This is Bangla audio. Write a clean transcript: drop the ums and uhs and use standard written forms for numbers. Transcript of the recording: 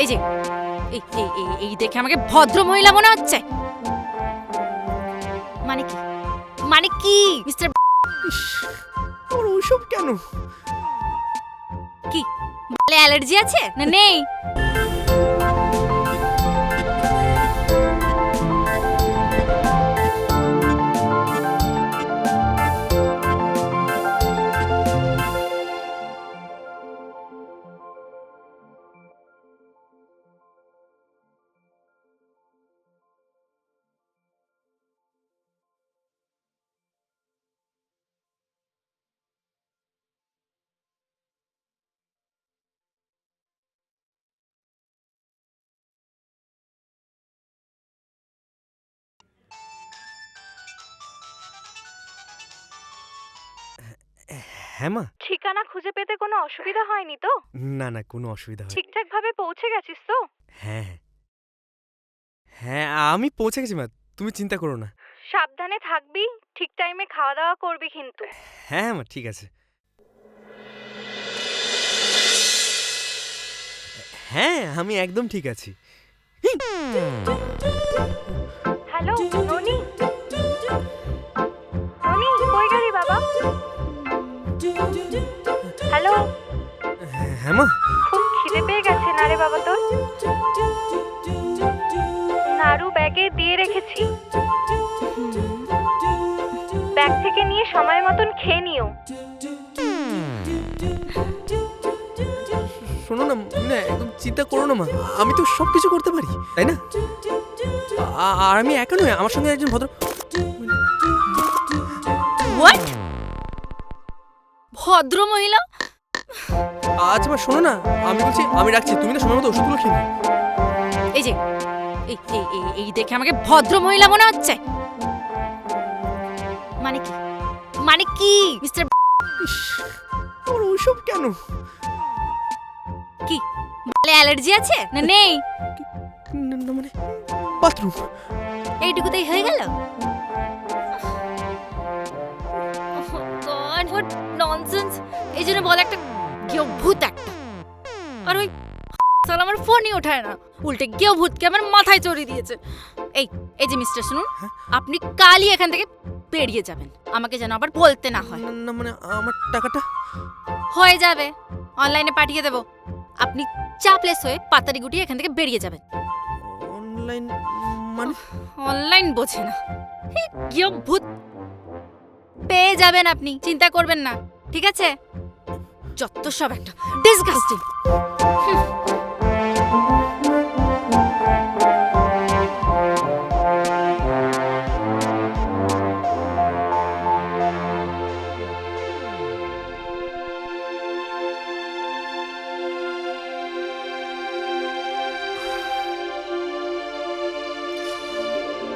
এই যে এই দেখে আমাকে ভদ্র মহিলা মনে হচ্ছে। মানে কি মানে কি মিস্টার? তোর ওইসব কেন? কি বালে অ্যালার্জি আছে না নেই? হ্যাঁ মা। ঠিকানা খুঁজে পেতে কোনো অসুবিধা হয়নি তো? না না, কোনো অসুবিধা হয়। ঠিকঠাক ভাবে পৌঁছে গেছিস তো? হ্যাঁ হ্যাঁ, আমি পৌঁছে গেছি মা, তুমি চিন্তা করো না। সাবধানে থাকবি, ঠিক টাইমে খাওয়া দাওয়া করবি কিন্তু। হ্যাঁ মা, ঠিক আছে। হ্যাঁ, আমি একদম ঠিক আছি। হ্যালো ননি, ননি কই গেলি বাবা? হ্যালো, হ্যাঁ মা। খুব খিদে পেয়ে গেছে না রে বাবা তোর? নাড়ু ব্যাগে দিয়ে রেখেছি, ব্যাগ থেকে নিয়ে সময় মতন খেয়ে নিও। শোনো না, না একদম চিন্তা করো না মা, আমি তো সব কিছু করতে পারি, তাই না? আর আমি একা নয়, আমার সঙ্গে একজন ভদ্র। হোয়াট? ভদ্র মহিলা? আচ্ছা মা শোনো না, আমি বলছি আমি রাখছি, তুমি না সময় মতো ওষুধগুলো খেয়ে নিও। এই যে এই দেখে আমাকে ভদ্র মহিলা মনে হচ্ছে। মানে কি মানে কি মিস্টার? তোর ওইসব কেন? কি বালে অ্যালার্জি আছে না নেই? না মানে বাথরুম। এইটুকুতেই হয়ে গেল? God what nonsense! এই জন্য বলে একটা কেউ ভূত একটা। আর ওই সালা আমার ফোনই ওঠায় না, উল্টে কেউ ভূতকে আমার মাথায় চড়িয়ে দিয়েছে। এই এই যে মিস্টার শুনুন, আপনি কালই এখান থেকে বেরিয়ে যাবেন, আমাকে যেন আবার বলতে না হয়। না মানে আমার টাকাটা? হয়ে যাবে, অনলাইনে পাঠিয়ে দেব। আপনি চাপলেস হয়ে পাতারি গুটিয়ে এখান থেকে বেরিয়ে যাবেন। অনলাইন মানে? অনলাইন বোঝে না, কেউ ভূত পেয়ে যাবেন আপনি, চিন্তা করবেন না, ঠিক আছে? যত সব একটা ডিসগাস্টিং।